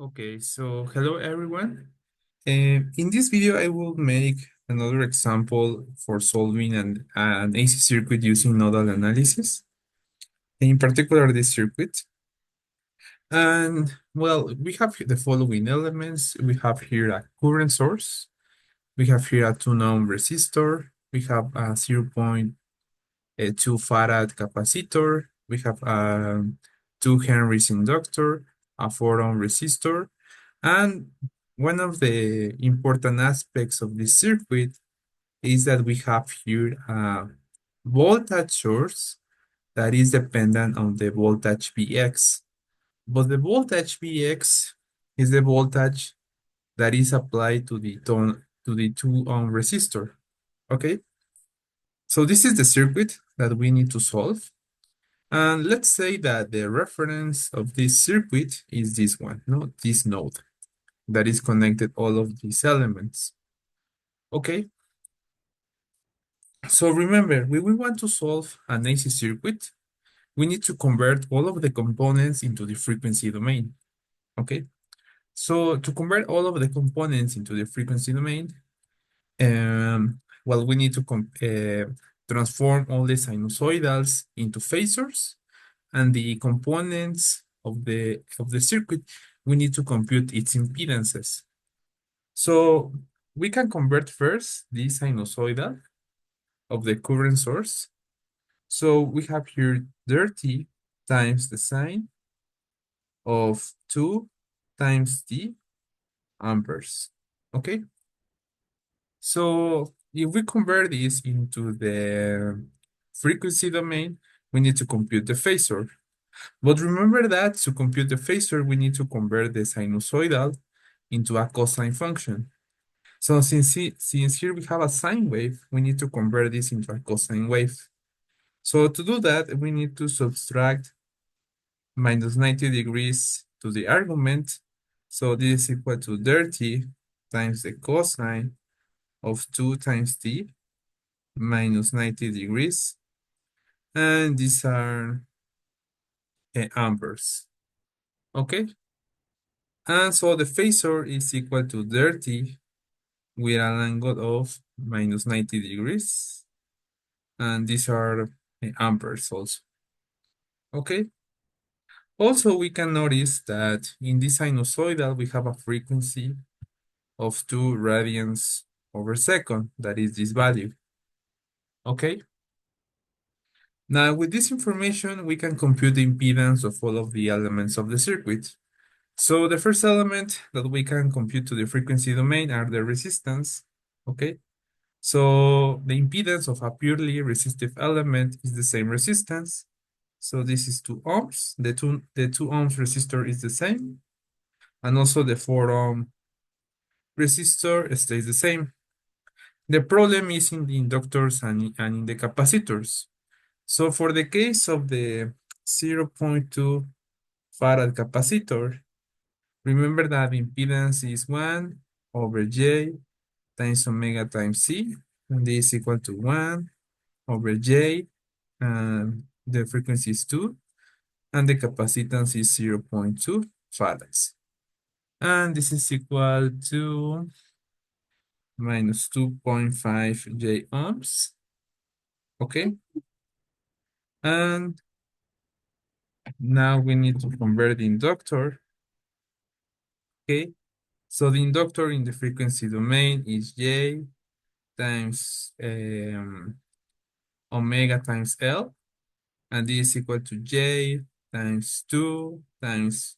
Okay, so hello everyone. In this video, I will make another example for solving an AC circuit using nodal analysis, in particular this circuit. And well, we have the following elements. We have here a current source. We have here a 2 ohm resistor. We have a 0.2 farad capacitor. We have a 2 Henry's inductor, a 4 ohm resistor. And one of the important aspects of this circuit is that we have here a voltage source that is dependent on the voltage Vx. But the voltage Vx is the voltage that is applied to the 2 ohm resistor. Okay, so this is the circuit that we need to solve. And let's say that the reference of this circuit is this one, no, this node that is connected all of these elements. Okay, so remember, when we want to solve an AC circuit, we need to convert all of the components into the frequency domain. Okay, so to convert all of the components into the frequency domain, well, we need to transform all the sinusoidals into phasors, and the components of the circuit, we need to compute its impedances. So we can convert first the sinusoidal of the current source. So we have here 30 times the sine of 2 times the amperes. Okay, so if we convert this into the frequency domain, we need to compute the phasor. But remember that to compute the phasor, we need to convert the sinusoidal into a cosine function. So since here we have a sine wave, we need to convert this into a cosine wave. So to do that, we need to subtract minus 90 degrees to the argument. So this is equal to 30 times the cosine of 2 times t minus 90 degrees. And these are amperes. Okay. And so the phasor is equal to 30 with an angle of minus 90 degrees. And these are amperes also. Okay. Also, we can notice that in this sinusoidal, we have a frequency of 2 radians over second. That is this value. Okay. Now, with this information, we can compute the impedance of all of the elements of the circuit. So the first element that we can compute to the frequency domain are the resistance. Okay. So the impedance of a purely resistive element is the same resistance. So this is 2 ohms. The two ohms resistor is the same. And also the 4 ohm resistor stays the same. The problem is in the inductors and in the capacitors. So for the case of the 0.2 farad capacitor, remember that the impedance is 1 over J times omega times C, and this is equal to 1 over J, and the frequency is 2, and the capacitance is 0.2 farads. And this is equal to minus 2.5 J ohms. Okay. And now we need to convert the inductor. Okay. So the inductor in the frequency domain is J times omega times L. And this is equal to J times 2 times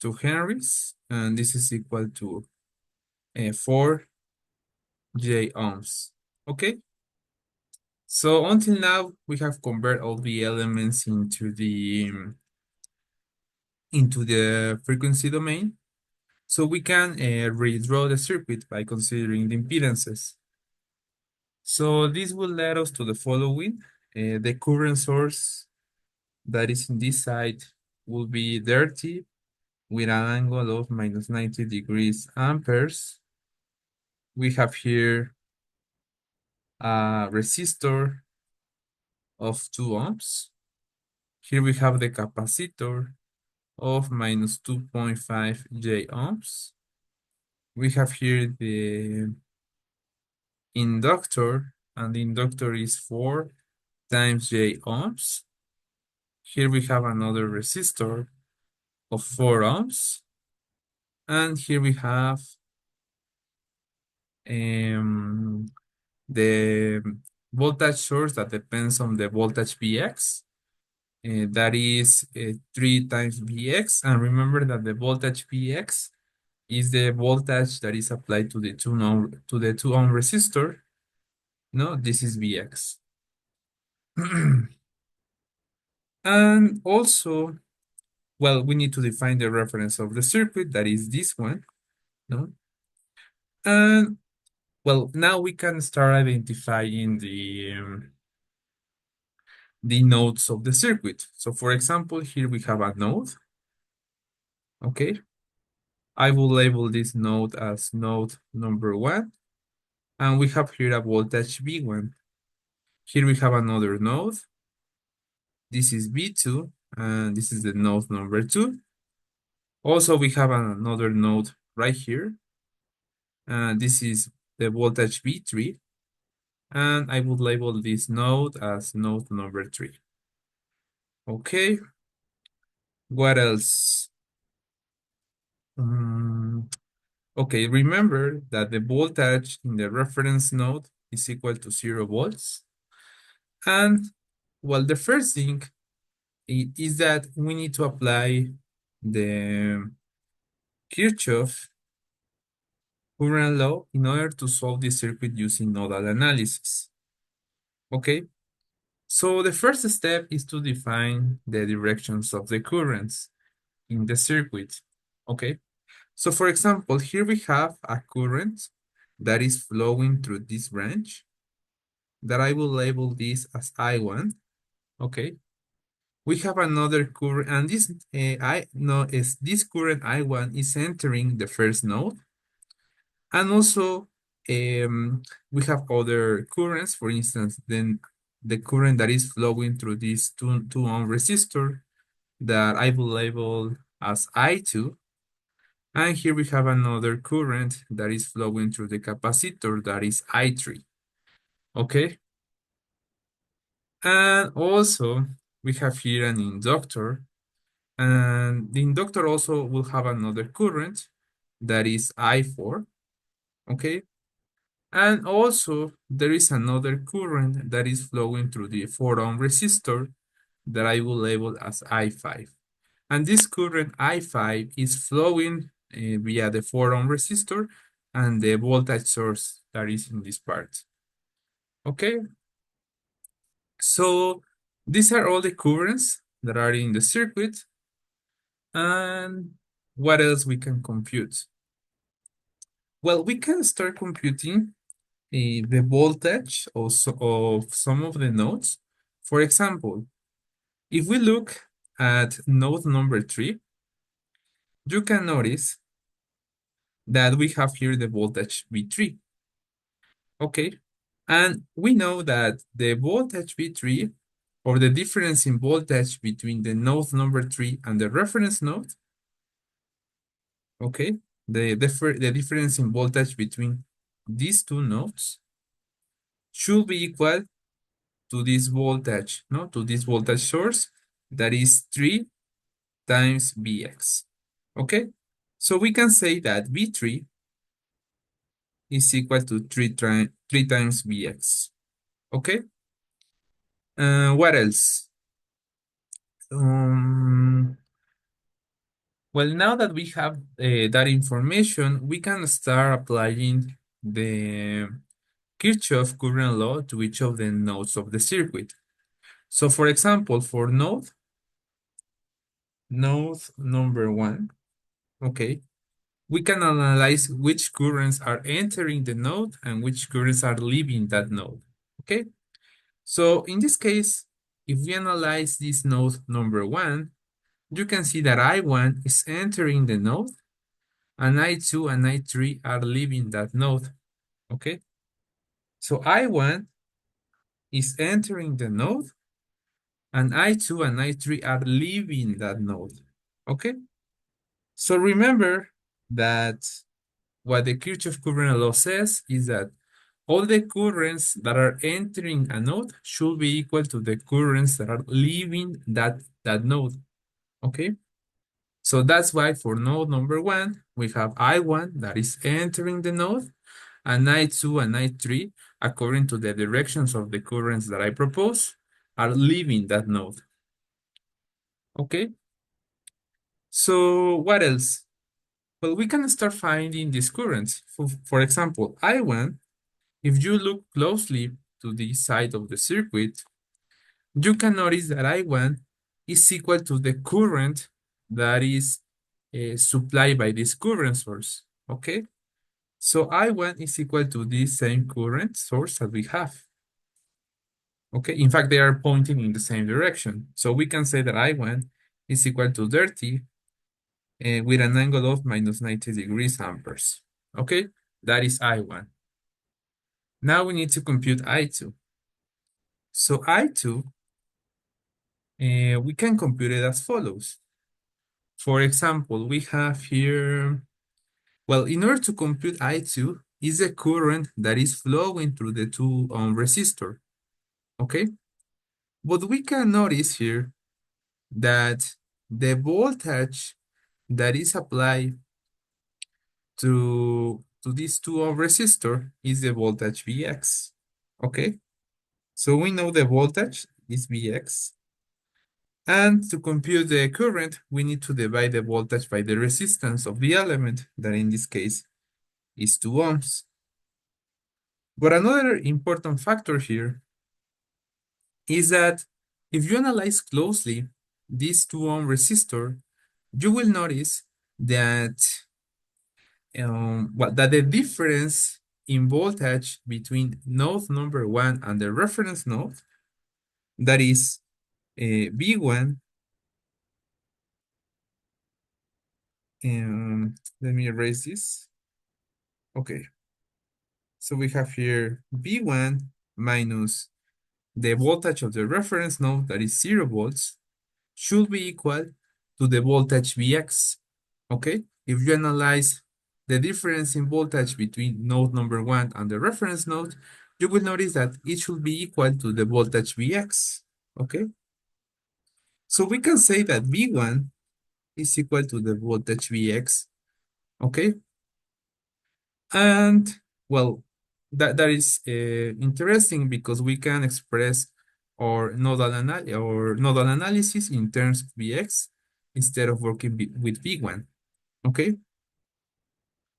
2 Henrys. And this is equal to 4 J ohms. Okay. So until now, we have converted all the elements into the frequency domain. So we can redraw the circuit by considering the impedances. So this will lead us to the following. The current source that is in this side will be 30 with an angle of minus 90 degrees amperes. We have here a resistor of 2 ohms. Here we have the capacitor of minus 2.5 J ohms. We have here the inductor, and the inductor is 4 times J ohms. Here we have another resistor of 4 ohms. And here we have the voltage source that depends on the voltage Vx. That is 3 times Vx. And remember that the voltage Vx is the voltage that is applied to the 2 ohm resistor. No, this is Vx. And also, well, we need to define the reference of the circuit, that is this one, no? And well, now we can start identifying the nodes of the circuit. So for example, here we have a node, okay? I will label this node as node number 1, and we have here a voltage V1. Here we have another node. This is V2, and this is the node number 2. Also, we have another node right here, and this is the voltage V3, and I would label this node as node number 3. Okay, what else? Okay, remember that the voltage in the reference node is equal to 0 volts. And well, the first thing is that we need to apply the Kirchhoff current law in order to solve this circuit using nodal analysis. Okay, so the first step is to define the directions of the currents in the circuit. Okay, so for example, here we have a current that is flowing through this branch that I will label this as I1. Okay, we have another current, and this this current I1 is entering the first node, and also we have other currents. For instance, then the current that is flowing through this 2 ohm resistor that I will label as I2. And here we have another current that is flowing through the capacitor that is I3. Okay. And also we have here an inductor, and the inductor also will have another current that is I4. Okay. And also there is another current that is flowing through the 4 ohm resistor that I will label as I5. And this current I5 is flowing via the 4 ohm resistor and the voltage source that is in this part. Okay, so these are all the currents that are in the circuit. And what else we can compute? Well, we can start computing the voltage of some of the nodes. For example, if we look at node number 3, you can notice that we have here the voltage V3. Okay, and we know that the voltage V3, or the difference in voltage between the node number 3 and the reference node, okay, the difference in voltage between these two nodes should be equal to this voltage, no, to this voltage source, that is 3 times Vx. Okay, so we can say that V3 is equal to 3 times Vx. Okay, what else? Um, well, now that we have that information, we can start applying the Kirchhoff current law to each of the nodes of the circuit. So for example, for node number 1, okay, we can analyze which currents are entering the node and which currents are leaving that node, okay? So in this case, if we analyze this node number 1, you can see that I1 is entering the node, and I2 and I3 are leaving that node, okay? So I1 is entering the node, and I2 and I3 are leaving that node, Okay, so remember that what the Kirchhoff current law says is that all the currents that are entering a node should be equal to the currents that are leaving that node. Okay, so that's why for node number one, we have I1 that is entering the node, and I2 and I3, according to the directions of the currents that I propose, are leaving that node. Okay, so what else? Well, we can start finding these currents. For example, I1, if you look closely to the side of the circuit, you can notice that I1 is equal to the current that is supplied by this current source. Okay, so I1 is equal to this same current source that we have. Okay, in fact, they are pointing in the same direction. So we can say that I1 is equal to 30 with an angle of minus 90 degrees amperes. Okay, that is I1. Now we need to compute I2. So I2, we can compute it as follows. For example, we have here, well, in order to compute I2, is the current that is flowing through the 2 ohm resistor. Okay, but we can notice here that the voltage that is applied to this 2 ohm resistor is the voltage Vx. Okay, so we know the voltage is Vx. And to compute the current, we need to divide the voltage by the resistance of the element, that in this case is 2 ohms. But another important factor here is that if you analyze closely this 2 ohm resistor, you will notice that that the difference in voltage between node number one and the reference node, that is V1, let me erase this. Okay, so we have here V1 minus the voltage of the reference node, that is 0 volts, should be equal to the voltage Vx. Okay, if you analyze the difference in voltage between node number one and the reference node, you will notice that it should be equal to the voltage Vx. Okay, so we can say that V1 is equal to the voltage Vx. Okay, and well, that is interesting because we can express our nodal analysis in terms of Vx instead of working with V1. Okay,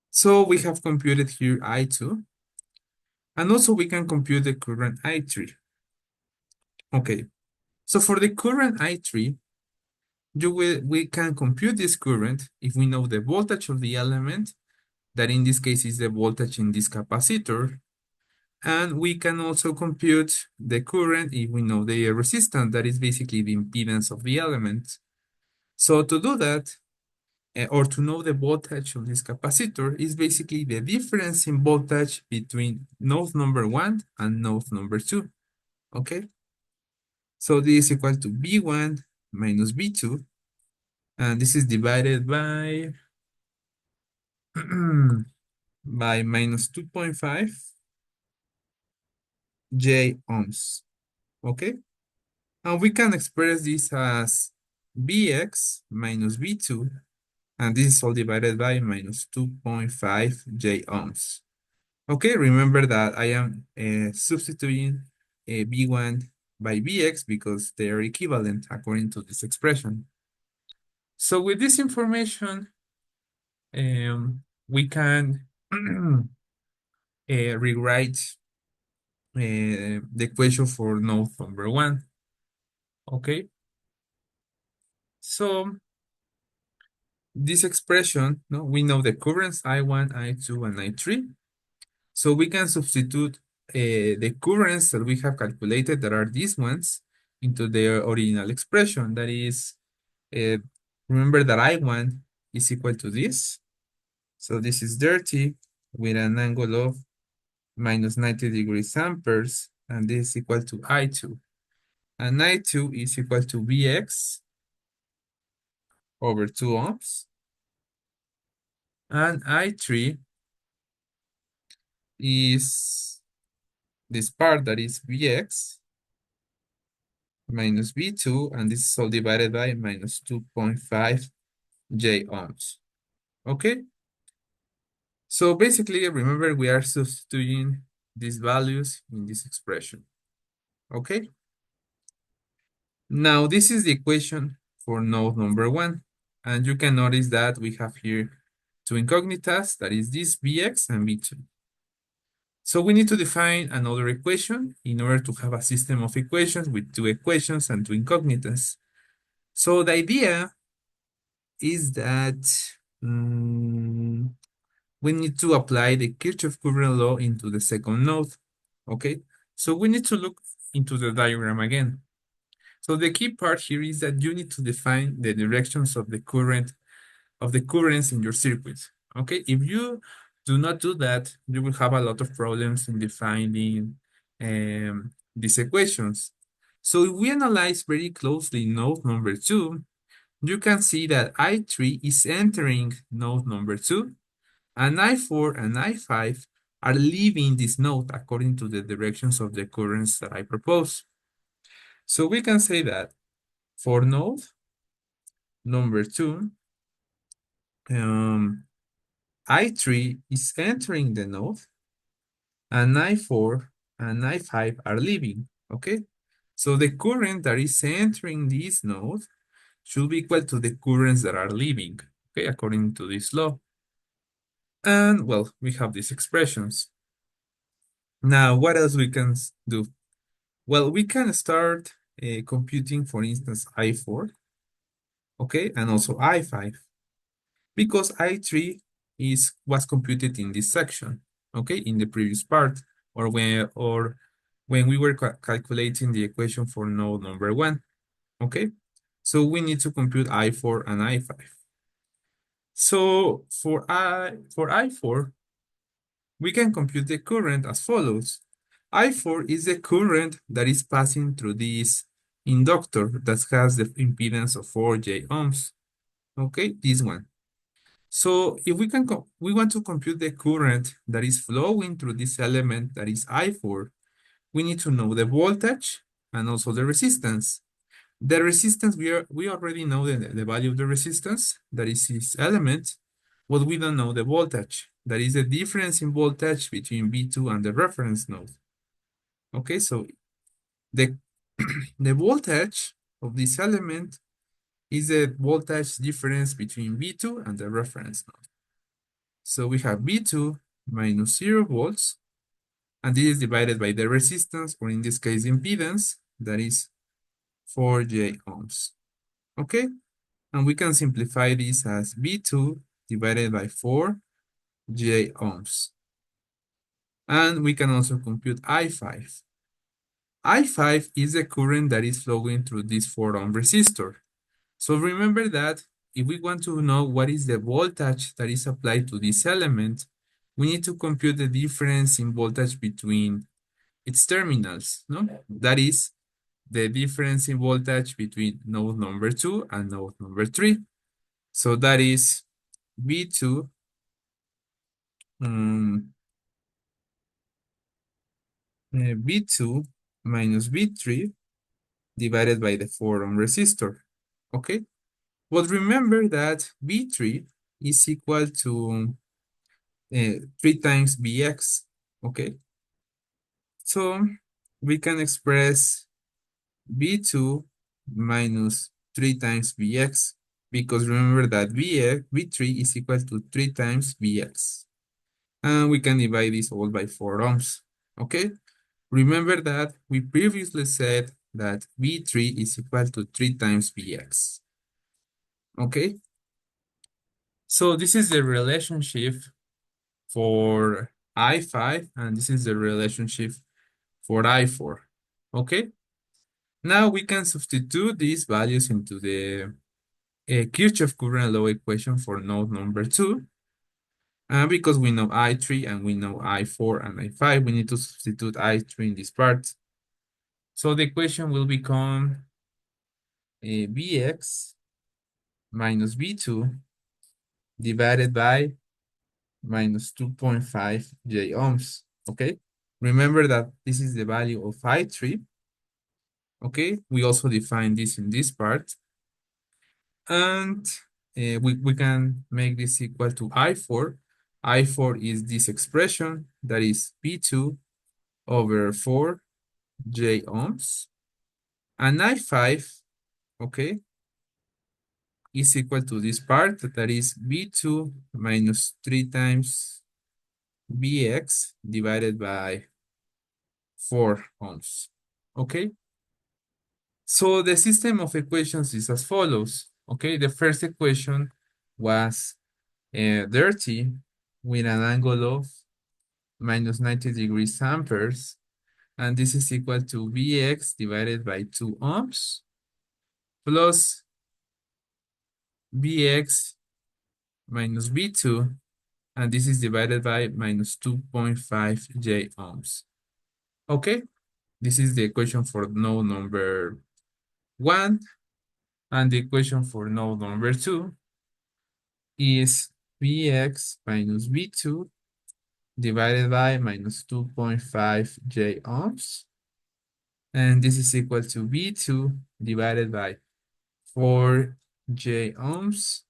so we have computed here I2, and also we can compute the current I3. Okay, so for the current I3, we can compute this current if we know the voltage of the element, that in this case is the voltage in this capacitor, and we can also compute the current if we know the resistance, that is basically the impedance of the element. So to do that, or to know the voltage of this capacitor, is basically the difference in voltage between node number one and node number two. Okay, so this is equal to V1 minus V2, and this is divided by by minus 2.5 J ohms. Okay, and we can express this as Vx minus V2, and this is all divided by minus 2.5 J ohms. Okay, remember that I am substituting V1 by Vx because they are equivalent according to this expression. So with this information, we can rewrite the equation for node number one. Okay, so this expression, no, we know the currents I1, I2, and I3. So we can substitute the currents that we have calculated, that are these ones, into the original expression. That is, uh, remember that I1 is equal to this. So this is 30 with an angle of minus 90 degrees amperes, and this is equal to I2. And I2 is equal to Vx, over 2 ohms. And I3 is this part that is Vx minus V2, and this is all divided by minus 2.5 J ohms. Okay? So basically, remember we are substituting these values in this expression. Okay? Now, this is the equation for node number 1. And you can notice that we have here two incognitas, that is this Vx and V2. So we need to define another equation in order to have a system of equations with two equations and two incognitas. So the idea is that we need to apply the Kirchhoff current law into the second node. Okay, so we need to look into the diagram again. So the key part here is that you need to define the directions of the currents in your circuit. Okay, if you do not do that, you will have a lot of problems in defining these equations. So if we analyze very closely node number 2, you can see that I3 is entering node number 2, and I4 and I5 are leaving this node according to the directions of the currents that I propose. So we can say that for node number 2, I3 is entering the node, and I4 and I5 are leaving, okay? So the current that is entering this node should be equal to the currents that are leaving, okay, according to this law. And, well, we have these expressions. Now, what else we can do? Well, we can start computing, for instance, I4, okay, and also I5, because I3 was computed in this section, okay, in the previous part, or when we were calculating the equation for node number 1, okay? So we need to compute I4 and I5. So for I4, we can compute the current as follows. I4 is the current that is passing through this inductor that has the impedance of 4J ohms. Okay, this one. So if we want to compute the current that is flowing through this element that is I4, we need to know the voltage and also the resistance. The resistance, we already know the value of the resistance, that is this element, but we don't know the voltage. That is the difference in voltage between V2 and the reference node. Okay, so the, the voltage of this element is the voltage difference between V2 and the reference node. So we have V2 minus 0 volts, and this is divided by the resistance, or in this case, impedance, that is 4J ohms. Okay? And we can simplify this as V2 divided by 4J ohms. And we can also compute I5. I5 is the current that is flowing through this 4 ohm resistor. So remember that if we want to know what is the voltage that is applied to this element, we need to compute the difference in voltage between its terminals, no? That is the difference in voltage between node number 2 and node number 3. So that is V2 V2 minus V3 divided by the 4 ohm resistor, okay? But remember that V3 is equal to 3 times Vx, okay? So we can express V2 minus 3 times Vx, because remember that V3 is equal to 3 times Vx. And we can divide this all by 4 ohms, okay? Remember that we previously said that V3 is equal to 3 times Vx, okay? So this is the relationship for I5, and this is the relationship for I4, okay? Now we can substitute these values into the Kirchhoff current law equation for node number 2. Because we know I3 and we know I4 and I5, we need to substitute I3 in this part. So the equation will become Vx minus B2 divided by minus 2.5 J ohms, okay? Remember that this is the value of I3, okay? We also define this in this part. And we can make this equal to I4. I4 is this expression, that is B2 over 4 J ohms. And I5, okay, is equal to this part, that is B2 minus 3 times Bx divided by 4 ohms, okay? So the system of equations is as follows, okay? The first equation was dirty with an angle of minus 90 degrees amperes, and this is equal to Vx divided by 2 ohms plus Vx minus V2, and this is divided by minus 2.5 J ohms. Okay, this is the equation for node number 1, and the equation for node number 2 is Vx minus V2 divided by minus 2.5 J ohms. And this is equal to V2 divided by 4 J ohms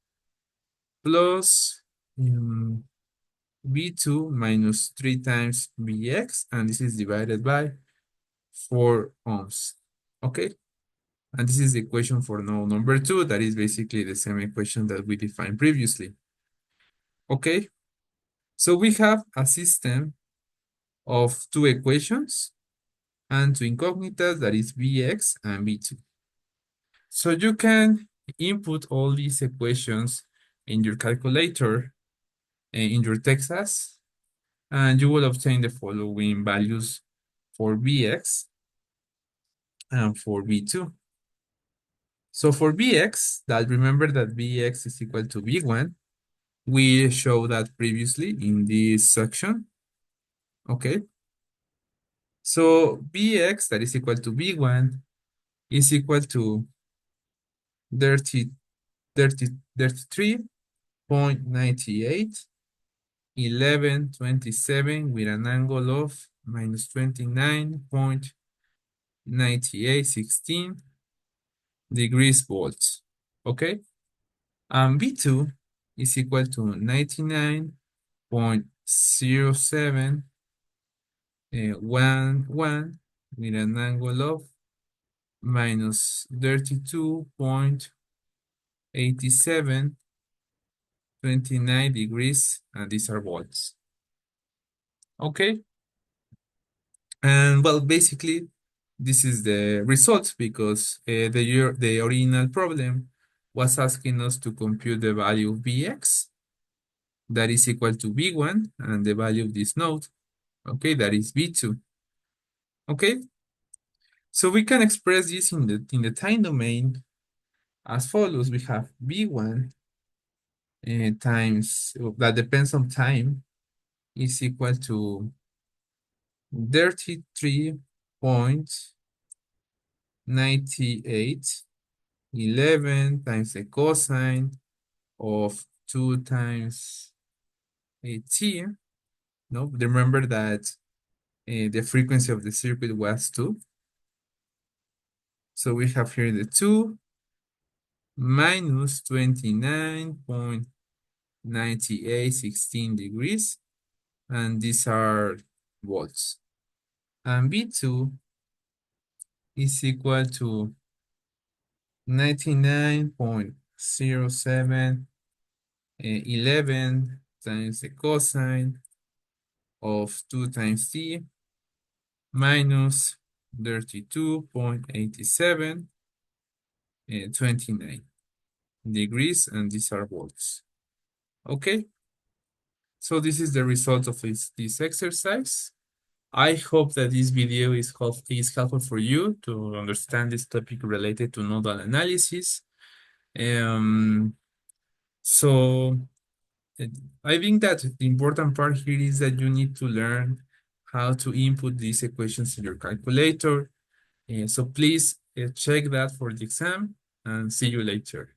plus V2 minus 3 times Vx, and this is divided by 4 ohms. Okay? And this is the equation for node number 2. That is basically the same equation that we defined previously. Okay? So we have a system of 2 equations and 2 incognitas, that is Vx and V2. So you can input all these equations in your calculator and in your Texas, and you will obtain the following values for Vx and for V2. So for Vx, that remember that Vx is equal to V1. We showed that previously in this section. Okay. So Vx that is equal to V1 is equal to 30, 33.98, 1127 with an angle of minus 29.9816 degrees volts. Okay. And V2 is equal to 99.07 11 with an angle of minus 32.8729 degrees, and these are volts. Okay. And well, basically, this is the result because the original problem was asking us to compute the value of Vx that is equal to V1 and the value of this node, okay, that is V2. Okay, so we can express this in the time domain as follows. We have V1 times, that depends on time, is equal to 33.98 11 times the cosine of 2 times a t. No, remember that the frequency of the circuit was 2. So we have here the 2 minus 29.9816 degrees, and these are volts. And V2 is equal to 99.07 11 times the cosine of 2 times t minus 32.87 29 degrees, and these are volts. Okay, so this is the result of this exercise. I hope that this video is helpful for you to understand this topic related to nodal analysis. So I think that the important part here is that you need to learn how to input these equations in your calculator. So please check that for the exam, and see you later.